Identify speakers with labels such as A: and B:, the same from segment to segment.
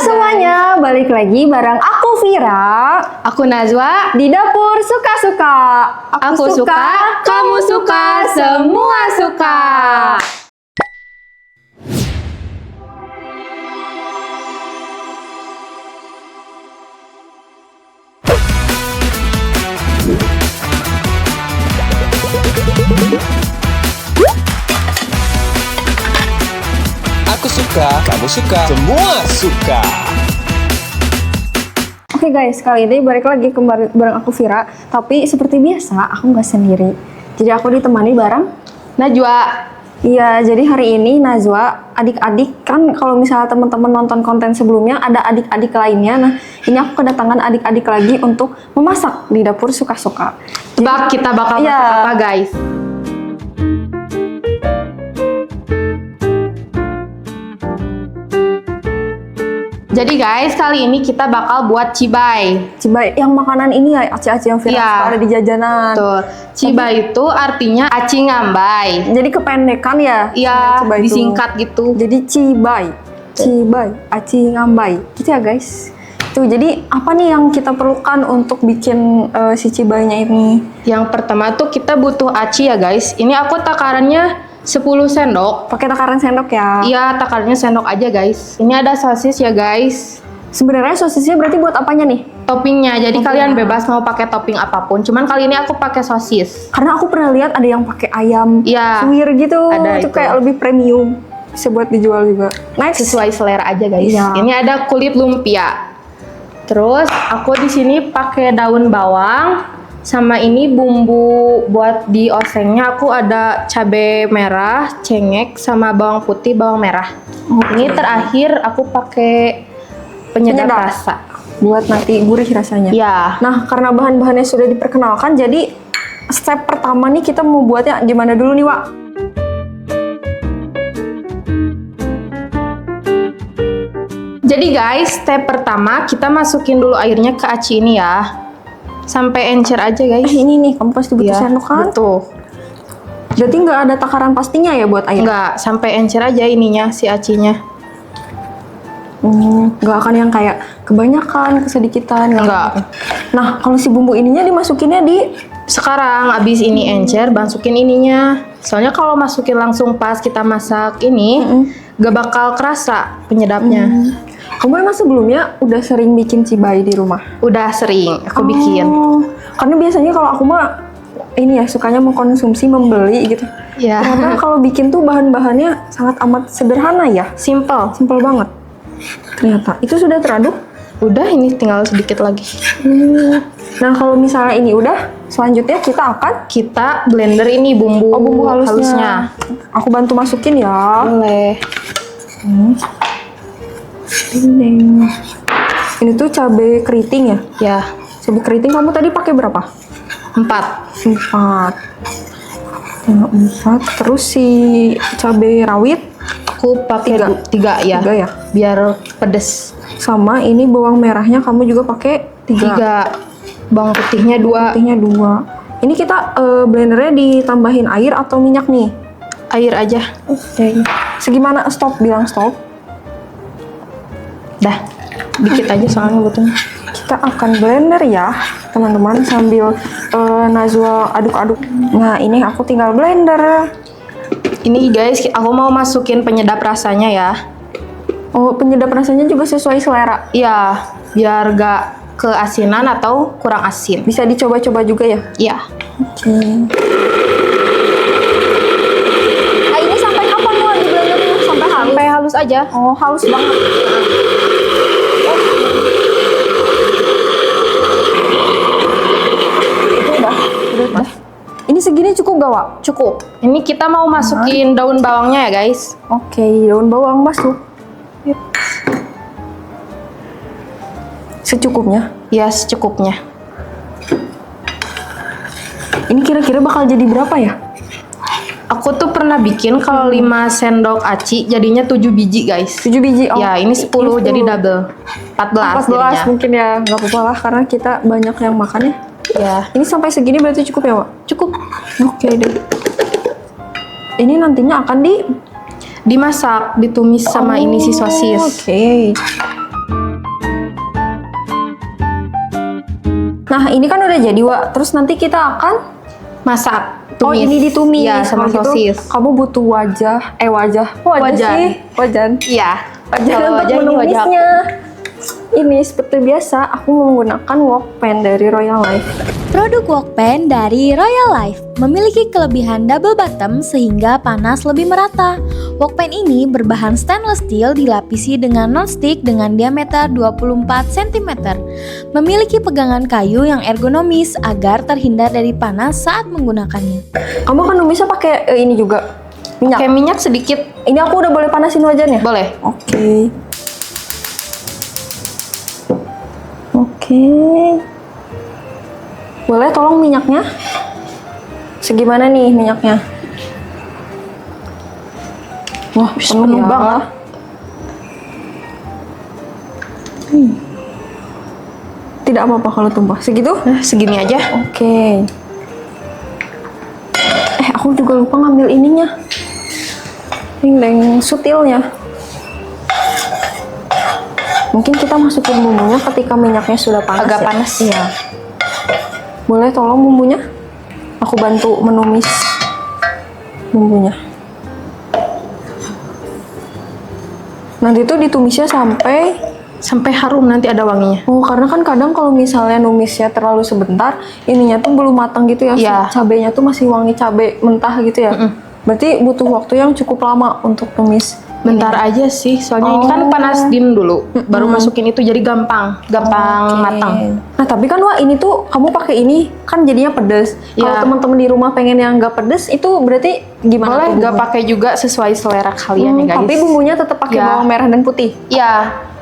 A: semuanya, balik lagi bareng aku Vira.
B: Aku Najwa.
A: Di dapur suka-suka.
B: Aku suka, kamu suka, semua suka.
C: Aku suka, kamu suka, semua suka.
A: Oke guys, kali ini balik lagi kembali bareng aku Vira. Tapi seperti biasa, aku nggak sendiri. Jadi aku ditemani bareng
B: Najwa.
A: Iya, jadi hari ini Najwa, adik-adik kan kalau misalnya teman-teman nonton konten sebelumnya ada adik-adik lainnya. Nah, ini aku kedatangan adik-adik lagi untuk memasak di dapur suka-suka.
B: Tebak kita bakal
A: Iya.
B: masak apa guys? Jadi guys, kali ini kita bakal buat cibay.
A: Cibai, yang makanan ini ya, aci-aci yang viral
B: Iya.
A: suka ada di jajanan.
B: Tuh, cibay itu artinya aci ngambay.
A: Jadi kependekan ya?
B: Iya,
A: Cibai itu.
B: disingkat gitu.
A: Jadi cibai, aci ngambai, gitu ya guys. Tuh, jadi apa nih yang kita perlukan untuk bikin si cibainya ini?
B: Yang pertama tuh kita butuh aci ya guys. Ini aku takarannya 10 sendok.
A: Pakai takaran sendok ya?
B: Iya, takarannya sendok aja guys. Ini ada sosis ya guys.
A: Sebenarnya sosisnya berarti buat apanya nih?
B: Toppingnya, jadi
A: Toppingnya.
B: kalian bebas mau pakai topping apapun. Cuman kali ini aku pakai sosis.
A: Karena aku pernah lihat ada yang pakai ayam
B: Iya,
A: suwir gitu,
B: ada
A: itu
B: itu.
A: kayak lebih premium, bisa buat dijual juga. Next,
B: Sesuai selera aja guys.
A: Iya.
B: Ini ada kulit lumpia. Terus aku di sini pakai daun bawang. Sama ini bumbu buat di osengnya aku ada cabai merah, cengek, sama bawang putih, bawang merah.
A: Oke.
B: Ini terakhir aku pakai penyedap rasa.
A: buat nanti gurih rasanya.
B: Ya,
A: Nah, karena bahan-bahannya sudah diperkenalkan, jadi step pertama nih kita mau buatnya gimana dulu nih, Wak?
B: jadi guys, step pertama kita masukin dulu airnya ke aci ini ya. Sampai encer aja guys.
A: Ini nih, kamu pasti butuh
B: Iya,
A: sendok kan?
B: betul.
A: Berarti nggak ada takaran pastinya ya buat air?
B: Enggak, sampai encer aja ininya si acinya.
A: Nggak akan yang kayak kebanyakan, kesedikitan.
B: Nggak.
A: Gitu. Nah, kalau si bumbu ininya dimasukinnya di...
B: Sekarang abis ini encer, masukin ininya. Soalnya kalau masukin langsung pas kita masak ini, gak bakal kerasa penyedapnya.
A: Kamu emang sebelumnya udah sering bikin cibai di rumah?
B: Udah sering aku bikin.
A: Oh, karena biasanya kalau aku mah ini ya sukanya mengkonsumsi, membeli gitu.
B: Ya,
A: Ternyata kalau bikin tuh bahan-bahannya sangat amat sederhana ya,
B: simple.
A: simpel banget. Ternyata itu sudah teraduk.
B: Udah, ini tinggal sedikit lagi.
A: Nah, kalau misalnya ini udah, selanjutnya kita akan
B: Kita blender ini bumbu,
A: bumbu halusnya.
B: halusnya.
A: Aku bantu masukin ya.
B: Boleh.
A: Ini tuh cabai keriting ya.
B: Ya,
A: Cabai keriting kamu tadi pakai berapa?
B: 4.
A: 4. 4. Terus si cabai rawit
B: Aku pakai 3 ya.
A: 3 ya.
B: Biar pedes.
A: Sama ini bawang merahnya kamu juga pakai 3.
B: 3. Bawang putihnya 2.
A: Putihnya 2. Ini kita blendernya ditambahin air atau minyak nih?
B: Air aja.
A: Oke. Segimana stop? Bilang stop.
B: Dah. Dikit aja soalnya butuhnya.
A: Kita akan blender ya, teman-teman, sambil Najwa aduk-aduk. Nah, ini aku tinggal blender.
B: Ini guys, aku mau masukin penyedap rasanya ya.
A: Oh, penyedap rasanya juga sesuai selera.
B: Iya, biar gak keasinan atau kurang asin.
A: Bisa dicoba-coba juga ya?
B: Iya.
A: Oke. Ah, ini sampai kapan tuh di blendernya? Sampai halus?
B: Sampai halus aja.
A: Oh, halus banget. Itu udah. Ini segini cukup gak, Wak?
B: Cukup. Ini kita mau masukin daun bawangnya ya guys.
A: Oke, daun bawang masuk. Secukupnya.
B: Ya, secukupnya.
A: Ini kira-kira bakal jadi berapa ya?
B: Aku tuh pernah bikin kalau 5 sendok aci jadinya 7 biji guys.
A: 7 biji. Oh,
B: Ya, ini 10 jadi double. 14
A: 14
B: jadinya.
A: mungkin ya. Nggak apa-apa lah, karena kita banyak yang makan ya.
B: Ya,
A: Ini sampai segini berarti cukup ya, Wak?
B: cukup.
A: Oke deh. Ini nantinya akan
B: Dimasak, ditumis sama ini si sosis.
A: Oke. Nah, ini kan udah jadi, Wak. Terus nanti kita akan
B: Masak.
A: Oh,
B: Tumis.
A: ini ditumis.
B: Iya, sama
A: Kalau gitu,
B: sosis.
A: kamu butuh wajah. Kok wajah
B: Wajan.
A: sih? Wajan.
B: Iya.
A: Wajan
B: Kalau
A: untuk
B: wajan ini wajah aku.
A: menumisnya. Ini seperti biasa, aku menggunakan wok pen dari Royal Life.
D: Produk wokpen dari Royal Life memiliki kelebihan double bottom sehingga panas lebih merata. Wokpen ini berbahan stainless steel dilapisi dengan non-stick dengan diameter 24 cm. Memiliki pegangan kayu yang ergonomis agar terhindar dari panas saat menggunakannya.
A: Kamu kan numisnya pakai ini juga minyak.
B: Kayak minyak sedikit.
A: Ini aku udah boleh panasin wajannya?
B: Boleh.
A: Oke. Boleh tolong minyaknya? Segimana nih minyaknya? Wah, penuh
B: penuh banget.
A: Tidak apa-apa kalau tumpah. Segitu?
B: Segini aja.
A: Oke. Aku juga lupa ngambil ininya. Yang sutilnya. Mungkin kita masukin bumbunya ketika minyaknya sudah panas.
B: Agak
A: ya?
B: panas.
A: Iya. Boleh tolong bumbunya? Aku bantu menumis bumbunya. Nanti tuh ditumisnya
B: Sampai harum nanti ada wanginya.
A: Oh, karena kan kadang kalau misalnya numisnya terlalu sebentar, ininya tuh belum matang gitu ya.
B: Iya.
A: Cabenya tuh masih wangi cabe mentah gitu ya. Berarti butuh waktu yang cukup lama untuk tumis.
B: Bentar aja sih, soalnya ini kan
A: Oh.
B: panasin dulu, baru masukin itu jadi gampang matang.
A: Nah, tapi kan Wak, ini tuh kamu pakai ini kan jadinya pedes. Kalau
B: Iya.
A: teman-teman di rumah pengen yang nggak pedes, itu berarti gimana
B: Boleh
A: tuh
B: nggak
A: bumbu?
B: pakai juga sesuai selera kalian ya guys.
A: Tapi bumbunya tetap pakai
B: Ya.
A: bawang merah dan putih.
B: Ya,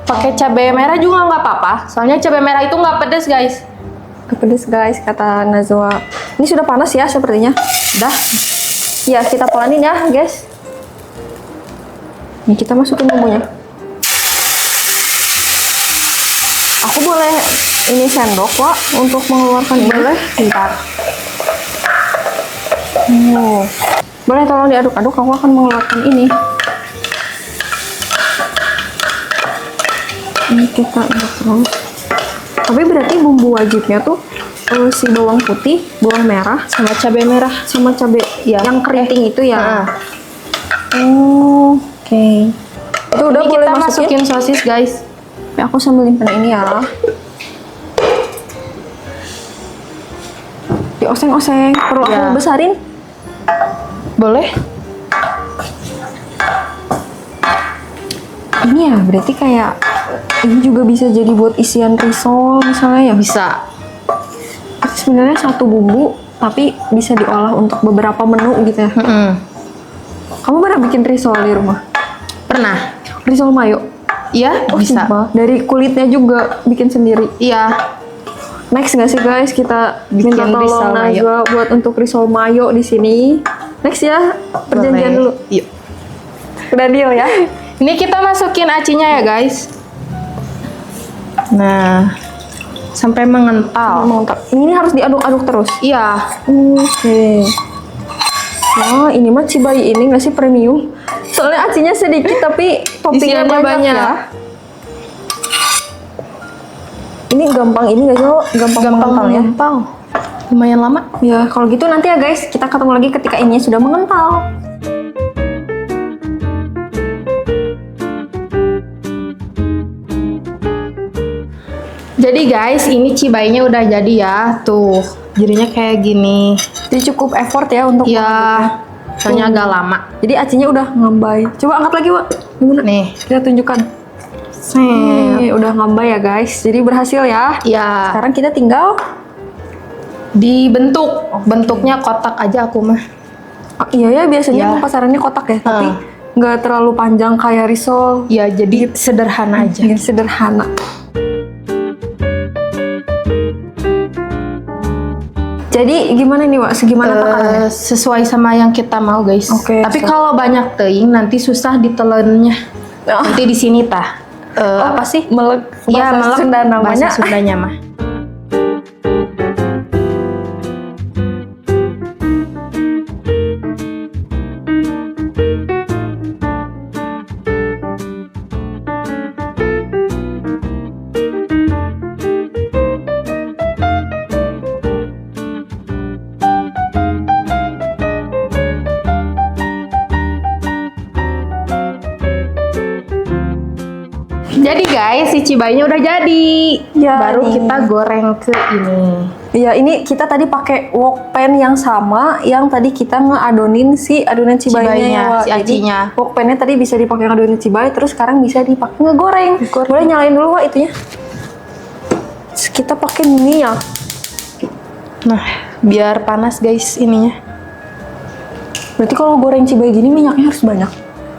B: pakai cabai merah juga nggak apa-apa, soalnya cabai merah itu nggak pedes guys.
A: Nggak pedes guys, kata Najwa. Ini sudah panas ya sepertinya.
B: Dah,
A: Ya, kita pelanin ya guys. Nih, kita masukin bumbunya. Aku boleh ini sendok, Wak, untuk mengeluarkan ini?
B: boleh. Bentar.
A: Oh. Boleh tolong diaduk-aduk, aku akan mengeluarkan ini. Ini kita aduk terus. Tapi berarti bumbu wajibnya tuh si bawang putih, bawang merah,
B: Sama cabai merah.
A: sama cabai
B: Ya.
A: yang keriting itu ya.
B: Nah,
A: Oh, oke. Itu udah
B: ini
A: boleh
B: kita
A: masukin.
B: masukin sosis guys.
A: Ya, aku sambil nyimpen ini ya. Dioseng-oseng. Perlu aku
B: Ya.
A: besarin?
B: Boleh?
A: Ini ya, berarti kayak ini juga bisa jadi buat isian risol misalnya ya.
B: Bisa.
A: Sebenarnya satu bumbu tapi bisa diolah untuk beberapa menu gitu ya. Kamu pernah bikin risol di rumah?
B: Pernah?
A: Risol mayo?
B: Iya,
A: Oh,
B: bisa.
A: sumpah. Dari kulitnya juga bikin sendiri.
B: Iya.
A: Next nggak sih guys, kita minta
B: Bikin risol
A: tolong
B: mayo.
A: Najwa buat untuk risol mayo di sini. Next ya, perjanjian
B: Boleh.
A: dulu.
B: Yuk.
A: Udah deal ya?
B: Ini kita masukin acinya ya guys. Nah, sampai mengental.
A: Mantap. Ini harus diaduk-aduk terus.
B: Iya.
A: Oke. Wah, ini mah Cibayi ini nggak sih premium? Soalnya acinya sedikit tapi toppingnya
B: Isiannya
A: banyak,
B: banyak.
A: ya. Ini gampang ini nggak sih? Lo? Gampang mengentalnya.
B: mengental. Lumayan lama.
A: Ya, kalau gitu nanti ya guys, kita ketemu lagi ketika ininya sudah mengental.
B: Jadi guys, ini cibainya udah jadi ya. Tuh, jadinya kayak gini.
A: Jadi cukup effort ya untuk
B: Ya, soalnya agak lama.
A: Jadi acinya udah ngambai. Coba angkat lagi, Wak. Gimana?
B: Nih.
A: Kita tunjukkan. Udah ngambai ya guys. Jadi berhasil ya.
B: Ya,
A: Sekarang kita tinggal
B: dibentuk. Bentuknya kotak aja aku mah.
A: iya ya, biasanya
B: Ya.
A: emang pasarannya kotak ya, tapi nggak terlalu panjang kayak risol.
B: Ya, jadi sederhana aja.
A: Yang sederhana. Jadi gimana nih, Wak? Segimana takarannya?
B: Sesuai sama yang kita mau guys.
A: Oke,
B: Tapi
A: so-
B: kalau banyak teing nanti susah ditelennya.
A: Oh.
B: Nanti di sini tah. Apa sih?
A: Melek.
B: Ya,
A: bahasa
B: melek
A: Sunda namanya.
B: Bahasa Sundanya mah. Jadi guys, si cibainya udah jadi.
A: Ya,
B: Baru
A: nih.
B: kita goreng ke ini.
A: Iya, ini kita tadi pakai wok pan yang sama yang tadi kita ngeadonin si adonan cibainya
B: Cibainya,
A: ya, Wak.
B: si
A: Jadi,
B: acinya.
A: wok pannya tadi bisa dipakai ngadonin cibai, terus sekarang bisa dipakai ngegoreng. Boleh nyalain dulu Wak itunya. Terus kita pakai minyak.
B: Nah, biar panas guys ininya.
A: Berarti kalau goreng cibai gini minyaknya harus banyak.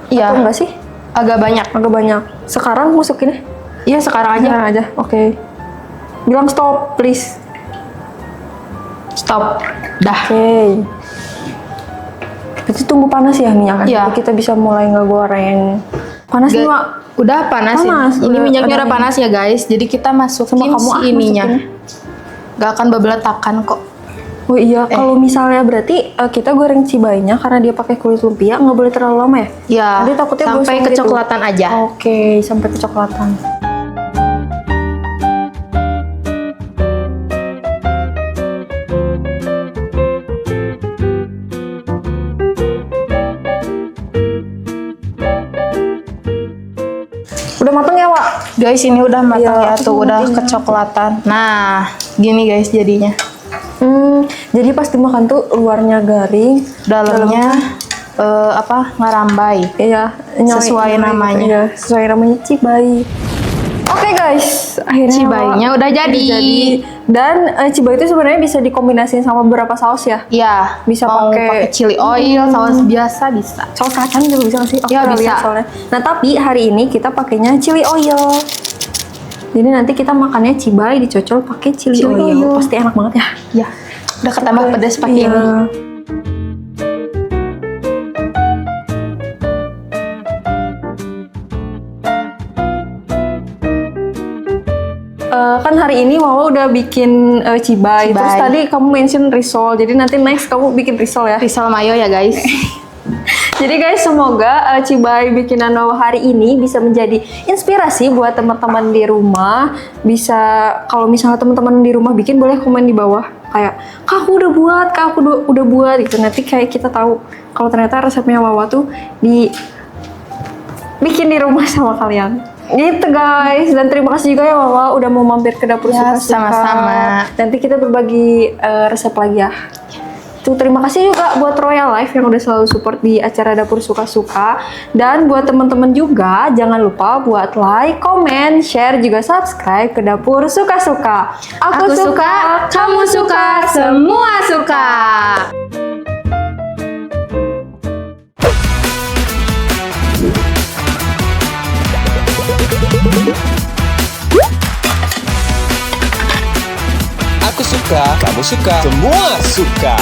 B: Iya.
A: Atau enggak sih?
B: Agak banyak.
A: Agak banyak. Sekarang masukinnya.
B: Iya, sekarang aja.
A: Sekarang aja. Oke. Bilang stop, please.
B: Stop. Dah.
A: Oke. Berarti tunggu panas ya minyaknya.
B: Iya.
A: Jadi kita bisa mulai ngegoreng. Panas nih, Wak.
B: Udah panas,
A: Panas,
B: ini. Ini
A: udah
B: minyaknya
A: ada
B: udah panas ya guys. Jadi kita masukin
A: Sama kamu,
B: si ininya.
A: masukinnya.
B: Gak akan bebeletakan kok.
A: Oh iya, kalau misalnya berarti kita goreng cibainya karena dia pakai kulit lumpia nggak boleh terlalu lama ya?
B: Ya,
A: Nanti takutnya
B: sampai
A: gosong gitu.
B: kecoklatan aja.
A: Oke, sampai kecoklatan. Udah mateng ya, Wak?
B: Guys, ini udah matang
A: Iya,
B: ya
A: aku
B: tuh,
A: mau
B: udah
A: matiin ya.
B: kecoklatan. Nah, gini guys jadinya.
A: Jadi pas dimakan tuh luarnya garing,
B: Dalamnya ngarambai.
A: iya,
B: Sesuai namanya.
A: Iya, sesuai namanya cibai. Oke guys, akhirnya
B: Cibainya
A: Wak,
B: udah jadi.
A: Dan cibai itu sebenarnya bisa dikombinasiin sama beberapa saus ya.
B: Ya,
A: Bisa
B: mau
A: pakai-
B: chili oil, saus biasa bisa.
A: Saus kacang juga bisa nggak sih? Aku
B: Iya,
A: pernah
B: bisa.
A: lihat soalnya. Nah tapi hari ini kita pakainya chili oil. Jadi nanti kita makannya cibai dicocol pakai chili,
B: Chili
A: oil.
B: oil.
A: Pasti enak banget ya.
B: Ya, udah ketambah pedas pakai
A: Iya.
B: ini.
A: Kan hari ini Wawa udah bikin cibai.
B: Cibai.
A: Terus tadi kamu mention risol. Jadi nanti next kamu bikin risol ya.
B: Risol mayo ya guys.
A: Jadi guys, semoga cibai bikinan Wawa hari ini bisa menjadi inspirasi buat teman-teman di rumah. Bisa kalau misalnya teman-teman di rumah bikin, boleh komen di bawah kayak, "Kak, aku udah buat, Kak, aku udah buat." gitu. Nanti kayak kita tahu kalau ternyata resepnya Wawa tuh bikin di rumah sama kalian. Gitu guys, dan terima kasih juga ya Wawa udah mau mampir ke dapur
B: Ya,
A: suka-suka.
B: sama-sama.
A: Nanti kita berbagi resep lagi ya. Tuh, terima kasih juga buat Royal Life yang udah selalu support di acara Dapur Suka-Suka. Dan buat teman-teman juga, jangan lupa buat like, comment, share, juga subscribe ke Dapur Suka-Suka.
B: Aku suka, kamu suka, semua suka.
C: Aku suka, kamu suka, semua suka.